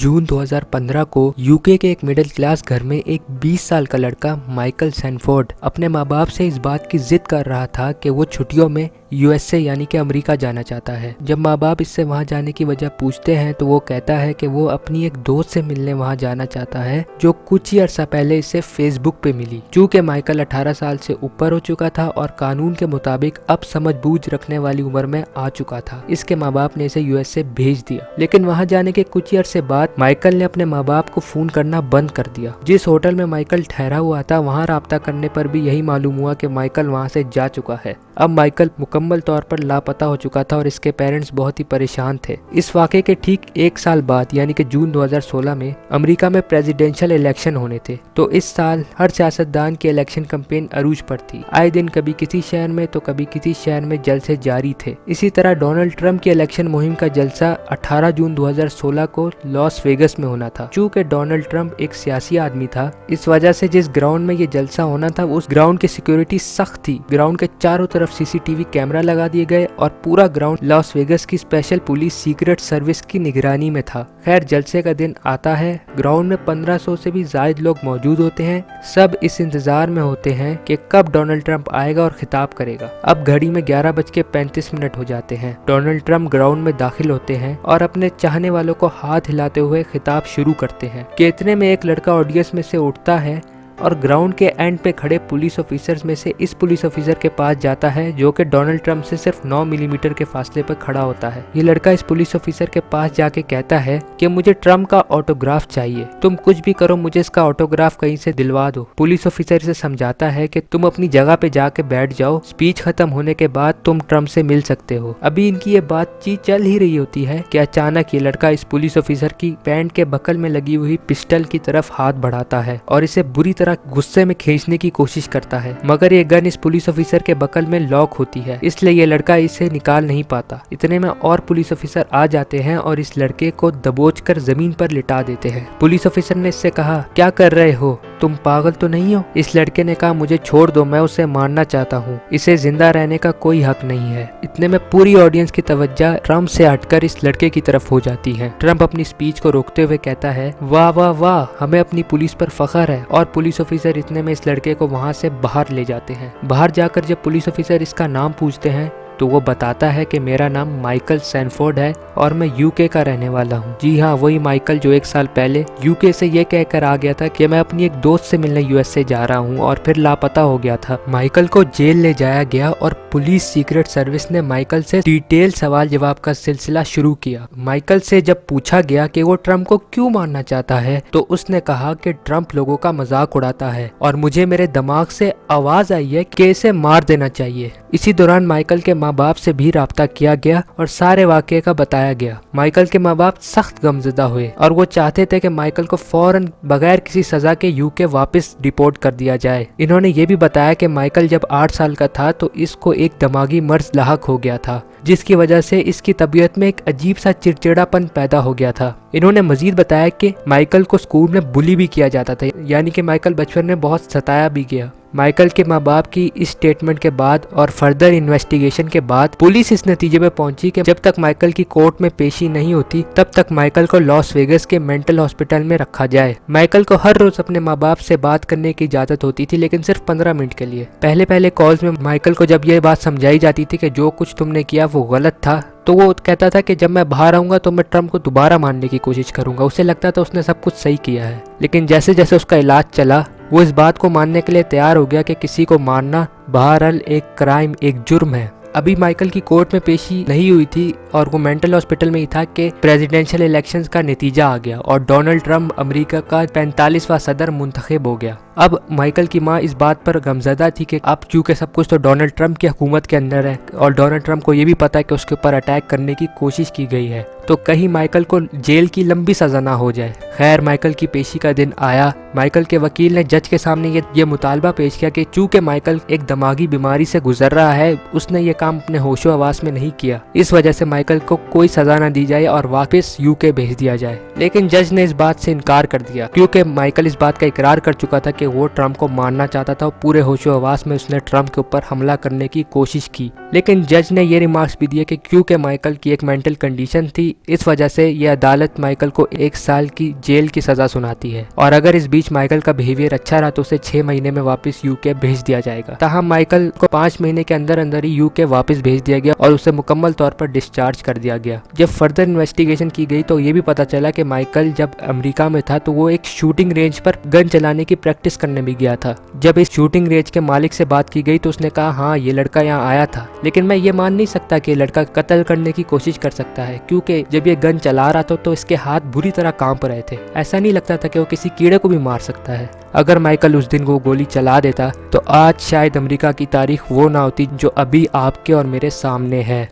जून 2015 को यूके के एक मिडिल क्लास घर में एक 20 साल का लड़का माइकल सैनफोर्ड अपने माँ बाप से इस बात की जिद कर रहा था कि वो छुट्टियों में यूएसए यानी कि अमेरिका जाना चाहता है। जब माँ बाप इससे वहाँ जाने की वजह पूछते हैं तो वो कहता है कि वो अपनी एक दोस्त से मिलने वहाँ जाना चाहता है जो कुछ ही अर्सा पहले इसे फेसबुक पे मिली। चूँकि माइकल 18 साल से ऊपर हो चुका था और कानून के मुताबिक अब समझ बूझ रखने वाली उम्र में आ चुका था, इसके माँ बाप ने इसे यूएसए भेज दिया। लेकिन वहाँ जाने के कुछ ही अरसे बाद माइकल ने अपने माँ बाप को फोन करना बंद कर दिया। जिस होटल में माइकल ठहरा हुआ था वहाँ राब्ता करने पर भी यही मालूम हुआ कि माइकल वहाँ से जा चुका है। अब माइकल मुकम्मल तौर पर लापता हो चुका था और इसके पेरेंट्स बहुत ही परेशान थे। इस वाक़े के ठीक एक साल बाद यानी कि जून 2016 में अमेरिका में प्रेसिडेंशियल इलेक्शन होने थे। तो इस साल हर सियासतदान की इलेक्शन कैंपेन अरूज पर थी। आए दिन कभी किसी शहर में तो कभी किसी शहर में जलसे जारी थे। इसी तरह डोनाल्ड ट्रंप की इलेक्शन मुहिम का जलसा 18 जून 2016 को लॉस वेगस में होना था। चूँकि डोनाल्ड ट्रंप एक सियासी आदमी था, इस वजह से जिस ग्राउंड में ये जलसा होना था उस ग्राउंड की सिक्योरिटी सख्त थी। ग्राउंड के चारों तरफ सीसीटीवी कैमरा लगा दिए गए और पूरा ग्राउंड लॉस वेगस की स्पेशल पुलिस सीक्रेट सर्विस की निगरानी में था। खैर, जलसे का दिन आता है। ग्राउंड में 1500 से भी ज्यादा लोग मौजूद होते हैं। सब इस इंतजार में होते हैं कि कब डोनाल्ड ट्रंप आएगा और खिताब करेगा। अब घड़ी में 11:35 हो जाते हैं। डोनाल्ड ट्रंप ग्राउंड में दाखिल होते हैं और अपने चाहने वालों को हाथ हिलाते हुए खिताब शुरू करते हैं कि इतने में एक लड़का ऑडियंस में से उठता है और ग्राउंड के एंड पे खड़े पुलिस ऑफिसर्स में से इस पुलिस ऑफिसर के पास जाता है जो कि डोनाल्ड ट्रंप से सिर्फ 9 मिलीमीटर के फासले पर खड़ा होता है। ये लड़का इस पुलिस ऑफिसर के पास जाके कहता है कि मुझे ट्रंप का ऑटोग्राफ चाहिए, तुम कुछ भी करो मुझे इसका ऑटोग्राफ कहीं से दिलवा दो। पुलिस ऑफिसर इसे समझाता है कि तुम अपनी जगह पे जाके बैठ जाओ, स्पीच खत्म होने के बाद तुम ट्रंप से मिल सकते हो। अभी इनकी ये बातचीत चल ही रही होती है कि अचानक ये लड़का इस पुलिस ऑफिसर की पैंट के बकल में लगी हुई पिस्टल की तरफ हाथ बढ़ाता है और इसे बुरी तरह गुस्से में खींचने की कोशिश करता है, मगर ये गन इस पुलिस ऑफिसर के बकल में लॉक होती है, इसलिए ये लड़का इसे निकाल नहीं पाता। इतने में और पुलिस ऑफिसर आ जाते हैं और इस लड़के को दबोचकर जमीन पर लिटा देते हैं। पुलिस ऑफिसर ने इससे कहा, क्या कर रहे हो, तुम पागल तो नहीं हो? इस लड़के ने कहा, मुझे छोड़ दो, मैं उसे मारना चाहता हूँ, इसे जिंदा रहने का कोई हक नहीं है। इतने में पूरी ऑडियंस की तवज्जो ट्रंप से हटकर इस लड़के की तरफ हो जाती है। ट्रंप अपनी स्पीच को रोकते हुए कहता है, वाह वाह वाह, हमें अपनी पुलिस पर फख्र है। और पुलिस ऑफिसर इतने में इस लड़के को वहां से बाहर ले जाते हैं। बाहर जाकर जब पुलिस ऑफिसर इसका नाम पूछते हैं तो वो बताता है कि मेरा नाम माइकल सैनफोर्ड है और मैं यूके का रहने वाला हूँ। जी हाँ, वही माइकल जो एक साल पहले यूके से ये कहकर आ गया था कि मैं अपनी एक दोस्त से मिलने यूएसए जा रहा हूँ और फिर लापता हो गया था। माइकल को जेल ले जाया गया और पुलिस सीक्रेट सर्विस ने माइकल से डिटेल सवाल जवाब का सिलसिला शुरू किया। माइकल से जब पूछा गया कि वो ट्रंप को क्यों मारना चाहता है तो उसने कहा कि ट्रंप लोगों का मजाक उड़ाता है और मुझे मेरे दिमाग से आवाज आई है कि इसे मार देना चाहिए। इसी दौरान माइकल के माँ बाप से भी राब्ता किया गया और सारे वाक़े का बताया गया। माइकल के माँ बाप सख्त गमज़दा हुए और वो चाहते थे कि माइकल को फौरन बगैर किसी सजा के यूके वापस डिपोर्ट कर दिया जाए। इन्होंने ये भी बताया कि माइकल जब 8 साल का था तो इसको एक दिमागी मर्ज लाहक हो गया था, जिसकी वजह से इसकी तबीयत में एक अजीब सा चिड़चिड़ापन पैदा हो गया था। इन्होंने मजीद बताया कि माइकल को स्कूल में बुली भी किया जाता था, यानी कि माइकल बचपन में बहुत सताया भी गया। माइकल के माँ बाप की इस स्टेटमेंट के बाद और फर्दर इन्वेस्टिगेशन के बाद पुलिस इस नतीजे पे पहुंची कि जब तक माइकल की कोर्ट में पेशी नहीं होती तब तक माइकल को लॉस वेगस के मेंटल हॉस्पिटल में रखा जाए। माइकल को हर रोज अपने माँ बाप से बात करने की इजाजत होती थी, लेकिन सिर्फ 15 मिनट के लिए। पहले कॉल्स में माइकल को जब ये बात समझाई जाती थी कि जो कुछ तुमने किया वो गलत था, तो वो कहता था कि जब मैं बाहर आऊंगा तो मैं ट्रंप को दोबारा मारने की कोशिश करूंगा। उसे लगता था उसने सब कुछ सही किया है, लेकिन जैसे जैसे उसका इलाज चला वो इस बात को मानने के लिए तैयार हो गया कि किसी को मारना बहरहाल एक क्राइम, एक जुर्म है। अभी माइकल की कोर्ट में पेशी नहीं हुई थी और वो मेंटल हॉस्पिटल में ही था कि प्रेसिडेंशियल इलेक्शंस का नतीजा आ गया और डोनाल्ड ट्रंप अमेरिका का 45वां सदर मुंतखब हो गया। अब माइकल की माँ इस बात पर गमज़दा थी कि अब चूँकि सब कुछ तो डोनाल्ड ट्रंप की हुकूमत के अंदर है और डोनाल्ड ट्रंप को ये भी पता है कि उसके ऊपर अटैक करने की कोशिश की गई है, तो कहीं माइकल को जेल की लंबी सजा ना हो जाए। खैर, माइकल की पेशी का दिन आया। माइकल के वकील ने जज के सामने ये मुतालबा पेश किया कि चूँकि माइकल एक दिमागी बीमारी से गुजर रहा है, उसने ये काम अपने होशो हवास में नहीं किया, इस वजह से مائیکل کو کوئی سزا نہ دی جائے اور واپس یوکے بھیج دیا جائے، لیکن جج نے اس بات سے انکار کر دیا کیونکہ مائیکل اس بات کا اقرار کر چکا تھا کہ وہ ٹرمپ کو مارنا چاہتا تھا اور پورے ہوش و حواس میں اس نے ٹرمپ کے اوپر حملہ کرنے کی کوشش کی۔ لیکن جج نے یہ ریمارکس بھی دیے کہ کیونکہ مائیکل کی ایک مینٹل کنڈیشن تھی، اس وجہ سے یہ عدالت مائیکل کو 1 سال کی جیل کی سزا سناتی ہے، اور اگر اس بیچ مائیکل کا بیہیویئر اچھا رہا تو اسے 6 مہینے میں واپس یوکے بھیج دیا جائے گا۔ تاہم مائیکل کو 5 مہینے کے اندر اندر ہی یوکے واپس بھیج دیا گیا اور اسے مکمل طور پر ڈسچارج کر دیا گیا۔ جب فردر انویسٹیگیشن کی گئی تو یہ بھی پتا چلا کہ مائیکل جب امریکہ میں تھا تو وہ ایک شوٹنگ رینج پر گن چلانے کی پریکٹس کرنے بھی گیا تھا۔ جب اس شوٹنگ رینج کے مالک سے بات کی گئی تو اس نے کہا ہاں یہ لڑکا یہاں آیا تھا، لیکن میں یہ مان نہیں سکتا کہ یہ لڑکا قتل کرنے کی کوشش کر سکتا ہے، کیونکہ جب یہ گن چلا رہا تھا تو اس کے ہاتھ بری طرح کانپ رہے تھے، ایسا نہیں لگتا تھا کہ وہ کسی کیڑے کو بھی مار سکتا ہے۔ اگر مائیکل اس دن وہ گولی چلا دیتا تو آج شاید امریکہ کی تاریخ وہ نہ ہوتی جو ابھی آپ کے اور میرے سامنے ہے۔